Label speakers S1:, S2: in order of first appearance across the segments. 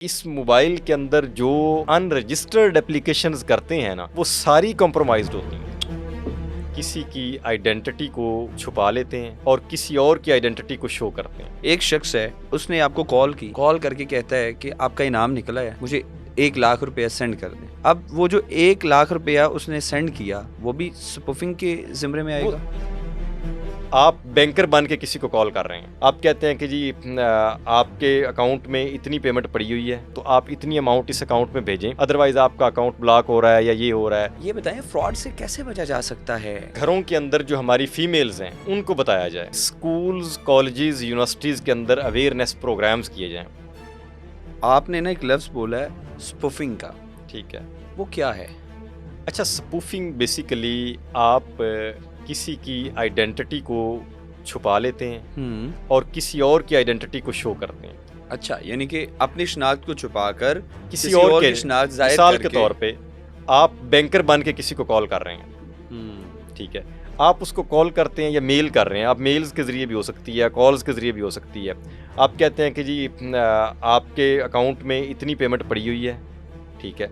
S1: اس mobile کے اندر جو ان registered applications کرتے ہیں نا وہ ساری کمپرومائزڈ ہوتی ہیں. کسی کی آئیڈینٹی کو چھپا لیتے ہیں اور کسی اور کی آئیڈینٹی کو شو کرتے ہیں.
S2: ایک شخص ہے، اس نے آپ کو کال کر کے کہتا ہے کہ آپ کا انعام نکلا ہے، مجھے 1,00,000 روپیہ سینڈ کر دیں. اب وہ جو 1,00,000 روپیہ اس نے سینڈ کیا وہ بھی سپوفنگ کے زمرے میں آئے گا.
S1: آپ بینکر بن کے کسی کو کال کر رہے ہیں، آپ کہتے ہیں کہ جی آپ کے اکاؤنٹ میں اتنی پیمنٹ پڑی ہوئی ہے تو آپ اتنی اماؤنٹ اس اکاؤنٹ میں بھیجیں، ادروائز آپ کا اکاؤنٹ بلاک ہو رہا ہے یا یہ ہو رہا ہے.
S2: یہ بتائیں فراڈ سے کیسے بچا جا سکتا ہے؟
S1: گھروں کے اندر جو ہماری فیمیلز ہیں ان کو بتایا جائے، اسکولز کالجز یونیورسٹیز کے اندر اویئرنیس پروگرامز کیے جائیں.
S2: آپ نے نا ایک لفظ بولا ہے سپوفنگ کا،
S1: ٹھیک ہے،
S2: وہ کیا ہے؟
S1: اچھا، سپوفنگ بیسیکلی آپ کسی کی آئیڈینٹی کو چھپا لیتے ہیں اور کسی اور کی آئیڈینٹی کو شو کرتے ہیں.
S2: اچھا، یعنی کہ اپنی شناخت کو چھپا کر
S1: کسی اور
S2: کی شناخت ظاہر
S1: مثال
S2: کر
S1: کے طور پہ آپ بینکر بن کے کسی کو کال کر رہے ہیں، ٹھیک ہے، آپ اس کو کال کرتے ہیں یا میل کر رہے ہیں، آپ میلز کے ذریعے بھی ہو سکتی ہے، کالز کے ذریعے بھی ہو سکتی ہے. آپ کہتے ہیں کہ جی آپ کے اکاؤنٹ میں اتنی پیمنٹ پڑی ہوئی ہے، ٹھیک ہے،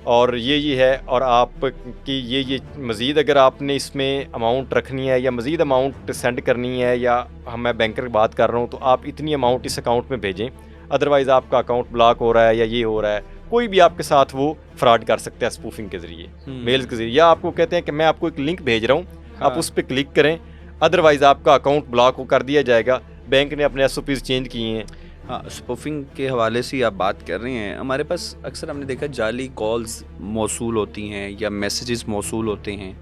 S1: اور یہ ہے، اور آپ کی یہ مزید اگر آپ نے اس میں اماؤنٹ رکھنی ہے یا مزید اماؤنٹ سینڈ کرنی ہے، یا میں بینکر کی بات کر رہا ہوں تو آپ اتنی اماؤنٹ اس اکاؤنٹ میں بھیجیں، ادروائز آپ کا اکاؤنٹ بلاک ہو رہا ہے یا یہ ہو رہا ہے. کوئی بھی آپ کے ساتھ وہ فراڈ کر سکتا ہے اسپوفنگ کے ذریعے، میلز کے ذریعے، یا آپ کو کہتے ہیں کہ میں آپ کو ایک لنک بھیج رہا ہوں، آپ اس پہ کلک کریں، ادروائز آپ کا اکاؤنٹ بلاک کر دیا جائے گا. بینک نے اپنے SOPs چینج کیے ہیں.
S2: ہاں، سپوفنگ کے حوالے سے آپ بات کر رہے ہیں. ہمارے پاس اکثر ہم نے دیکھا جعلی کالز موصول ہوتی ہیں یا میسیجز موصول ہوتے ہیں،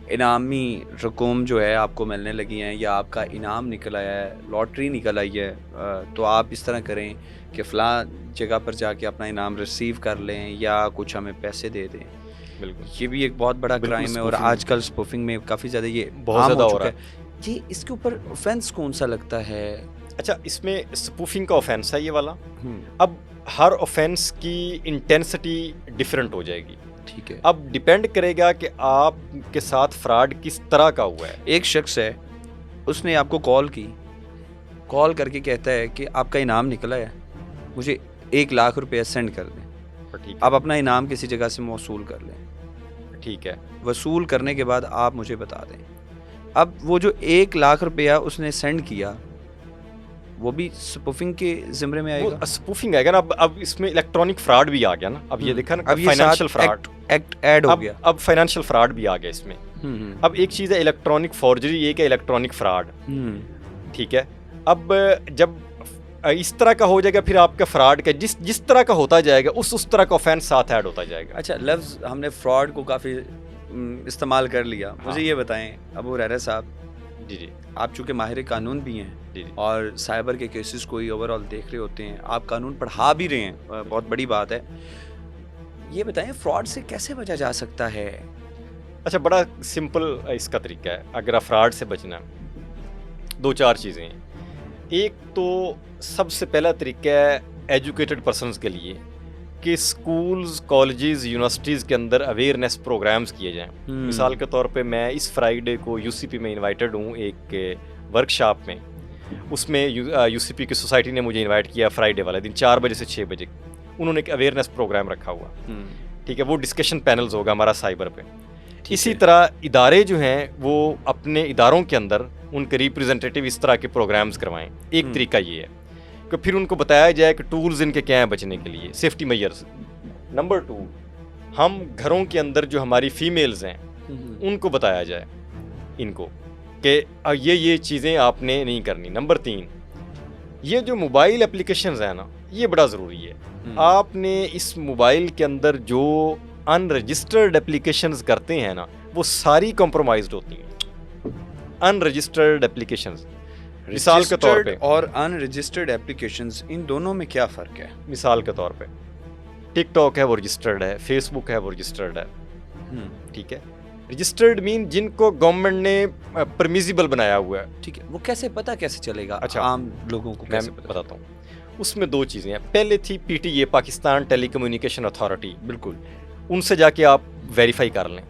S2: انعامی رقوم جو ہے آپ کو ملنے لگی ہیں یا آپ کا انعام نکل آیا ہے، لاٹری نکل آئی ہے، تو آپ اس طرح کریں کہ فلاں جگہ پر جا کے اپنا انعام ریسیو کر لیں یا کچھ ہمیں پیسے دے دیں.
S1: بالکل،
S2: یہ بھی ایک بہت بڑا کرائم ہے اور آج کل سپوفنگ میں کافی زیادہ یہ
S1: بہت
S2: عام
S1: زیادہ
S2: ہو
S1: ہو
S2: چکا
S1: رہا
S2: ہے. جی، اس کے اوپر آفینس کون سا لگتا ہے؟
S1: اچھا، اس میں سپوفنگ کا آفینس ہے یہ والا. اب ہر آفینس کی انٹینسٹی ڈیفرنٹ ہو جائے گی،
S2: ٹھیک ہے.
S1: اب ڈیپینڈ کرے گا کہ آپ کے ساتھ فراڈ کس طرح کا ہوا ہے.
S2: ایک شخص ہے، اس نے آپ کو کال کر کے کہتا ہے کہ آپ کا انعام نکلا ہے، مجھے 1,00,000 روپیہ سینڈ کر دیں. آپ اپنا انعام کسی جگہ سے موصول کر لیں،
S1: ٹھیک ہے،
S2: وصول کرنے کے بعد آپ مجھے بتا دیں. اب وہ جو 1,00,000 روپیہ اس نے سینڈ کیا وہ بھی سپوفنگ کے زمرے میں آئے گا.
S1: سپوفنگ آئے گا نا. اب اس میں الیکٹرانک فراڈ بھی آ گیا نا. اب یہ دیکھا نا،
S2: اب
S1: فائنینشیل فراڈ
S2: ایکٹ ایڈ ہو گیا.
S1: اب فائنینشیل فراڈ بھی آ گیا اس میں. اب ایک چیز ہے الیکٹرانک فورجری، ایک ہے الیکٹرانک فراڈ، ٹھیک ہے. اب جب اس طرح کا ہو جائے گا پھر آپ کا فراڈ کا جس طرح کا ہوتا جائے گا اس طرح کا آفینس ساتھ ایڈ ہوتا جائے گا.
S2: اچھا، لفظ ہم نے فراڈ کو کافی استعمال کر لیا. مجھے یہ بتائیں ابو ہریرہ صاحب،
S1: جی،
S2: آپ چونکہ ماہر قانون بھی ہیں اور سائبر کے کیسز کو اوور آل دیکھ رہے ہوتے ہیں، آپ قانون پڑھا بھی رہے ہیں، بہت بڑی بات ہے. یہ بتائیں فراڈ سے کیسے بچا جا سکتا ہے؟
S1: اچھا، بڑا سمپل اس کا طریقہ ہے اگر آپ فراڈ سے بچنا. 2-4 چیزیں ہیں. ایک تو سب سے پہلا طریقہ ہے ایجوکیٹڈ پرسنز کے لیے کہ اسکولز کالجز یونیورسٹیز کے اندر اویئرنیس پروگرامز کیے جائیں. مثال کے طور پہ میں اس فرائیڈے کو UCP میں انوائٹڈ ہوں ایک ورک شاپ میں. اس میں UCP کی سوسائٹی نے مجھے انوائٹ کیا فرائیڈے والے دن 4 بجے سے 6 بجے. انہوں نے ایک اویئرنیس پروگرام رکھا ہوا، ٹھیک ہے. وہ ڈسکشن پینلز ہوگا ہمارا سائبر پہ. اسی طرح ادارے جو ہیں وہ اپنے اداروں کے اندر ان کے ریپرزنٹیٹیو اس طرح کے پروگرامز کروائیں. ایک طریقہ یہ ہے کہ پھر ان کو بتایا جائے کہ ٹولز ان کے کیا ہیں بچنے کے لیے، سیفٹی میئرز. نمبر 2، ہم گھروں کے اندر جو ہماری فیمیلز ہیں ان کو بتایا جائے ان کو کہ یہ چیزیں آپ نے نہیں کرنی. نمبر 3، یہ جو موبائل اپلیکیشنز ہیں نا یہ بڑا ضروری ہے. آپ نے اس موبائل کے اندر جو ان رجسٹرڈ اپلیکیشنز کرتے ہیں نا وہ ساری کمپرومائزڈ ہوتی ہیں. ان رجسٹرڈ اپلیکیشنز مثال کے طور پہ
S2: اور ان رجسٹرڈ اپلیکیشنز، ان دونوں میں کیا فرق ہے؟
S1: مثال کے طور پہ ٹک ٹاک ہے وہ رجسٹرڈ ہے، فیس بک ہے وہ رجسٹرڈ ہے، ٹھیک ہے. رجسٹرڈ مین جن کو گورنمنٹ نے پرمیزیبل بنایا ہوا ہے،
S2: ٹھیک ہے. وہ کیسے پتہ کیسے چلے گا
S1: اچھا
S2: عام لوگوں کو؟
S1: میں بتاتا ہوں. اس میں 2 چیزیں ہیں. پہلے تھی PTA پاکستان ٹیلی کمیونیکیشن اتھارٹی، بالکل ان سے جا کے آپ ویریفائی کر لیں.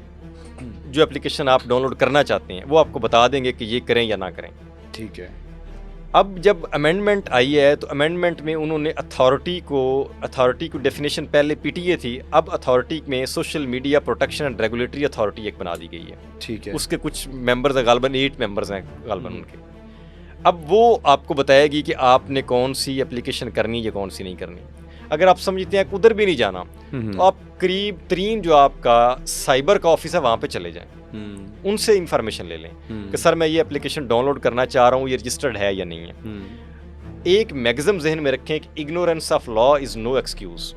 S1: جو اپلیکیشن آپ ڈاؤن لوڈ کرنا چاہتے ہیں وہ آپ کو بتا دیں گے کہ یہ کریں یا نہ کریں،
S2: ٹھیک ہے.
S1: اب جب امینڈمنٹ آئی ہے تو امینڈمنٹ میں انہوں نے اتھارٹی کو ڈیفینیشن پہلے پی ٹی اے تھی، اب اتھارٹی میں social media protection and regulatory authority ایک بنا دی گئی ہے.
S2: ٹھیک ہے.
S1: اس کے کچھ ممبرز ہیں، غالباً 8 ممبرز ہیں غالباً ان کے. اب وہ آپ کو بتائے گی کہ آپ نے کون سی اپلیکیشن کرنی یا کون سی نہیں کرنی. اگر آپ سمجھتے ہیں کہ ادھر بھی نہیں جانا تو آپ قریب ترین جو آپ کا سائبر کا آفس ہے وہاں پہ چلے جائیں، ان سے انفارمیشن لے لیں کہ سر میں یہ اپلیکیشن ڈاؤن لوڈ کرنا چاہ رہا ہوں، یہ رجسٹرڈ ہے یا نہیں ہے. ایک میگزم ذہن میں رکھیں کہ ignorance of law is no excuse.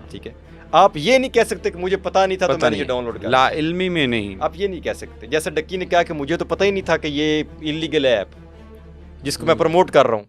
S1: ٹھیک ہے، آپ یہ نہیں کہہ سکتے کہ مجھے پتا نہیں تھا تو میں نے یہ ڈاؤن لوڈ کیا.
S2: لا علمی میں نہیں،
S1: آپ یہ نہیں کہہ سکتے. جیسے ڈکی نے کہا کہ مجھے تو پتہ ہی نہیں تھا کہ یہ انلیگل ایپ جس کو میں پروموٹ کر رہا ہوں.